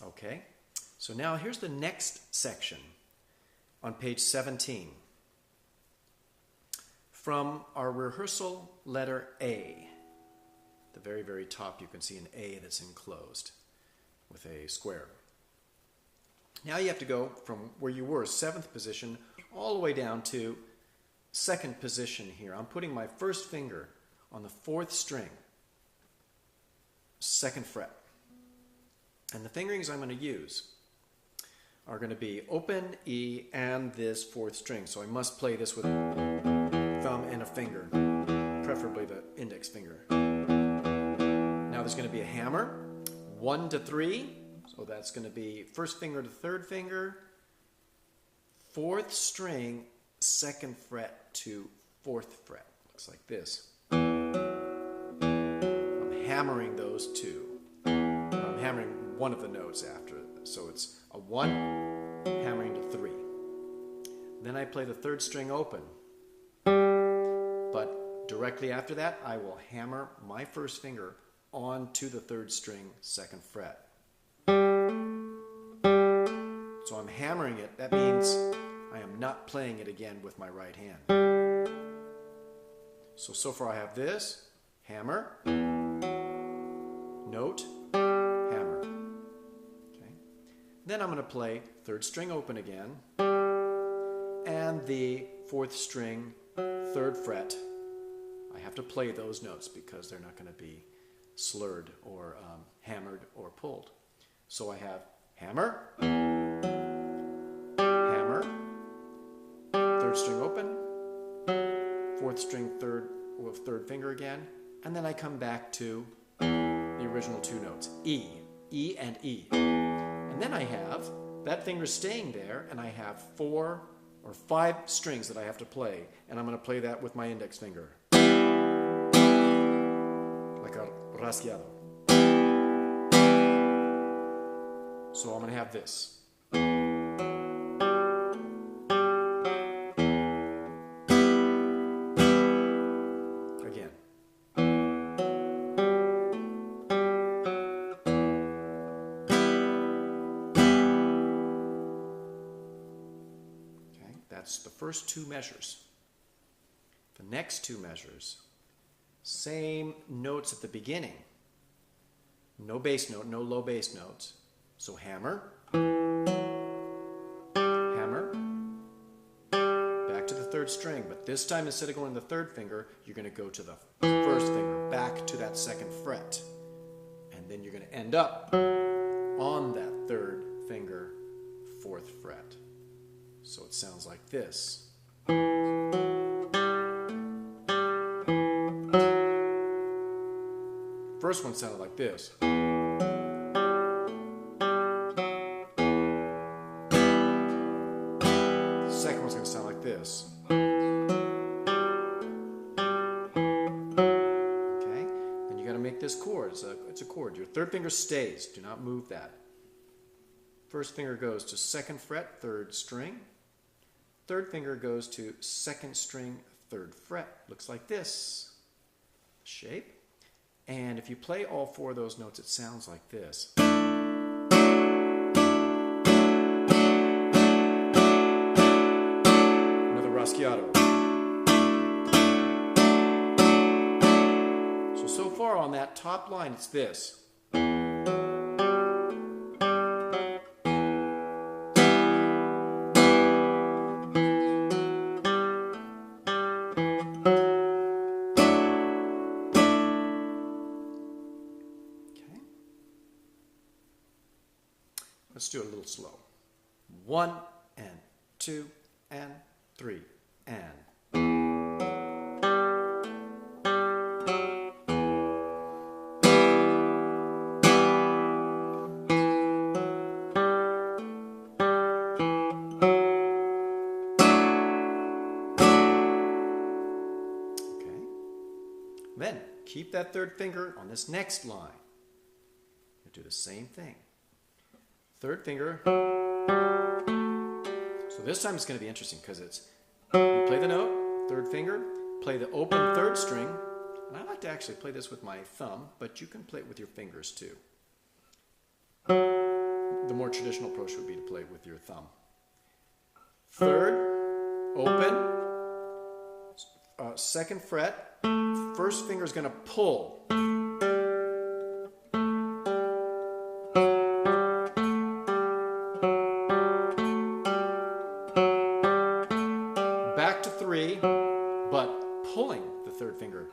Okay, so now here's the next section on page 17. From our rehearsal letter A, the very, very top, you can see an A that's enclosed with a square. Now you have to go from where you were, 7th position, all the way down to 2nd position here. I'm putting my first finger on the 4th string, 2nd fret. And the fingerings I'm going to use are going to be open E and this 4th string. So I must play this with thumb and a finger, preferably the index finger. Now there's going to be a hammer, 1 to 3. So that's going to be 1st finger to 3rd finger, 4th string, 2nd fret to 4th fret. Looks like this. I'm hammering those two. I'm hammering one of the notes after it. So it's a 1, hammering to 3. Then I play the 3rd string open. But directly after that, I will hammer my 1st finger onto the 3rd string, 2nd fret. So I'm hammering it. That means I am not playing it again with my right hand. So far I have this, hammer, note, hammer. Okay. Then I'm going to play 3rd string open again, and the 4th string, 3rd fret. I have to play those notes because they're not going to be slurred or hammered or pulled. So I have hammer, hammer, 3rd string open, 4th string, 3rd finger again, and then I come back to the original 2 notes, E, E and E. And then I have that finger staying there, and I have 4 or 5 strings that I have to play, and I'm going to play that with my index finger, like a rasgueado. So I'm going to have this. Again. Okay, that's the first 2 measures. The next 2 measures, same notes at the beginning. No bass note, no low bass notes. So hammer, hammer, back to the 3rd string, but this time instead of going to the 3rd finger, you're going to go to the 1st finger, back to that 2nd fret, and then you're going to end up on that 3rd finger, 4th fret. So it sounds like this. First one sounded like this. Second one's going to sound like this. Okay, then you got to make this chord. It's a chord. Your 3rd finger stays. Do not move that. 1st finger goes to 2nd fret, 3rd string. 3rd finger goes to 2nd string, 3rd fret. Looks like this shape. And if you play all 4 of those notes, it sounds like this. Rasgueado. So far on that top line, it's this. Okay. Let's do it a little slow. 1 and 2 and 3 and. Okay. Then keep that 3rd finger on this next line. You do the same thing. 3rd finger. So this time it's going to be interesting because it's, you play the note, 3rd finger, play the open 3rd string, and I like to actually play this with my thumb, but you can play it with your fingers too. the more traditional approach would be to play with your thumb. Third, open, second fret, first finger is going to pull. Back to 3, but pulling the third finger.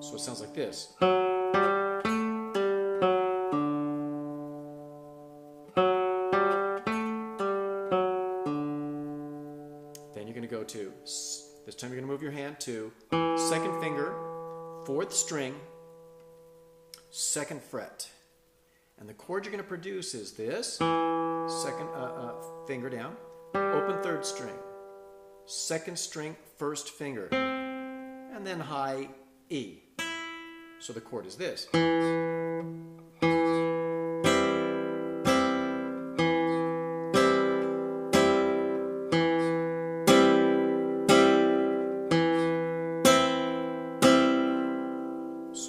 So it sounds like this. Then you're going to go to, this time you're going to move your hand to second finger, fourth string, second fret. And the chord you're going to produce is this, second finger down, open third string, second string, first finger, and then high E. So the chord is this. So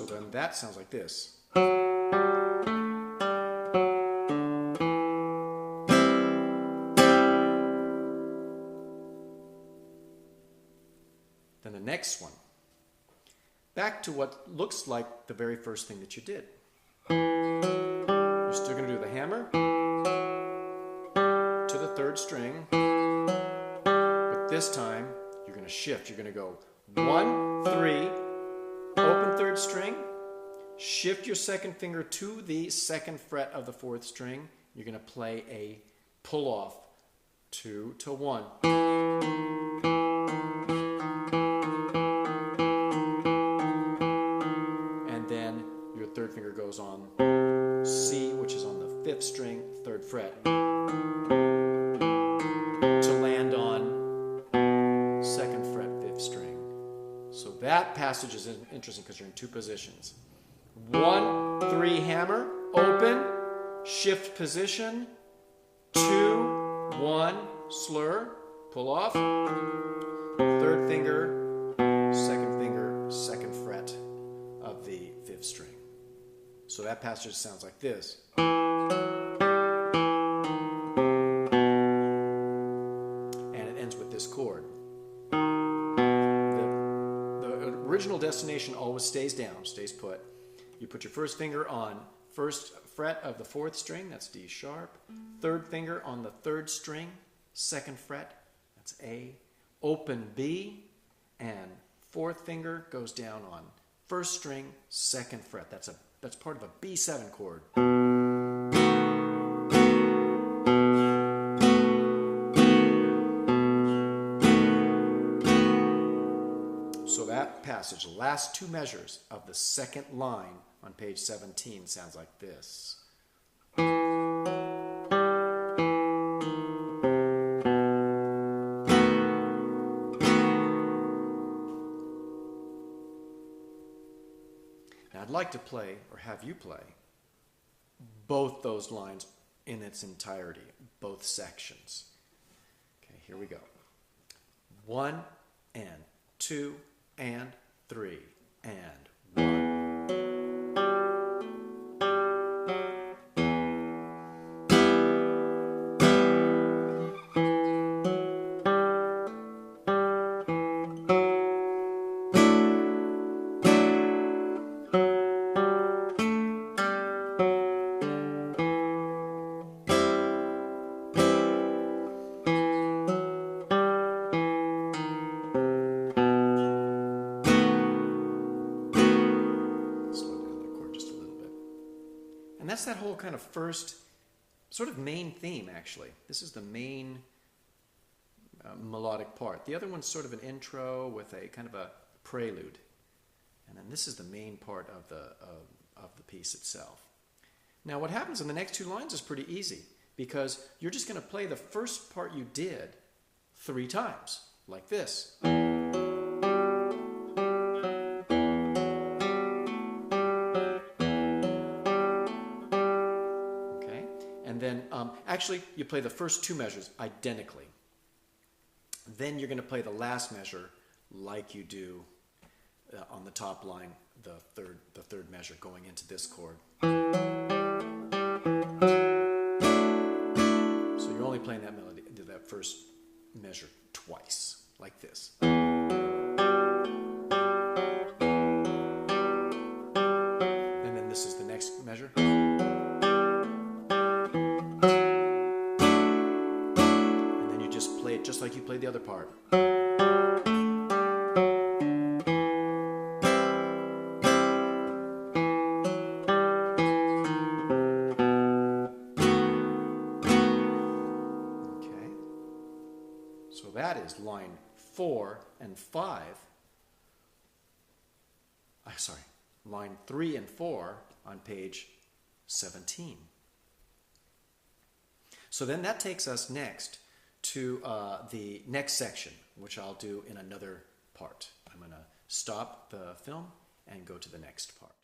then that sounds like this. Then the next one. Back to what looks like the very first thing that you did. You're still going to do the hammer to the third string, but this time you're going to shift. You're going to go 1, 3, open third string, shift your second finger to the second fret of the fourth string. You're going to play a pull off 2 to 1. Third finger goes on C, which is on the fifth string, third fret, to land on second fret, fifth string. So that passage is interesting because you're in 2 positions. 1, 3, hammer, open, shift position, 2, 1, slur, pull off, third finger, second fret of the fifth string. So that passage sounds like this. And it ends with this chord. The original destination always stays down, stays put. You put your first finger on first fret of the fourth string, that's D sharp. Third finger on the third string, second fret, that's A. Open B, and fourth finger goes down on first string, second fret. That's part of a B7 chord. So that passage, the last 2 measures of the second line on page 17 sounds like this. Now I'd like to play, or have you play, both those lines in its entirety, both sections. Okay, here we go. 1 and 2 and 3 and 1. That's that whole kind of first, sort of main theme, actually. This is the main melodic part. The other one's sort of an intro with a kind of a prelude. And then this is the main part of the piece itself. Now what happens in the next 2 lines is pretty easy, because you're just going to play the first part you did 3 times, like this. Then actually you play the first 2 measures identically. Then you're going to play the last measure like you do on the top line the third measure going into this chord. So you're only playing that melody, that first measure twice, like this. And then this is the next measure. And then you just play it just like you played the other part. So that is line 4 and 5. Line 3 and 4 on page 17. So then that takes us next to the next section, which I'll do in another part. I'm going to stop the film and go to the next part.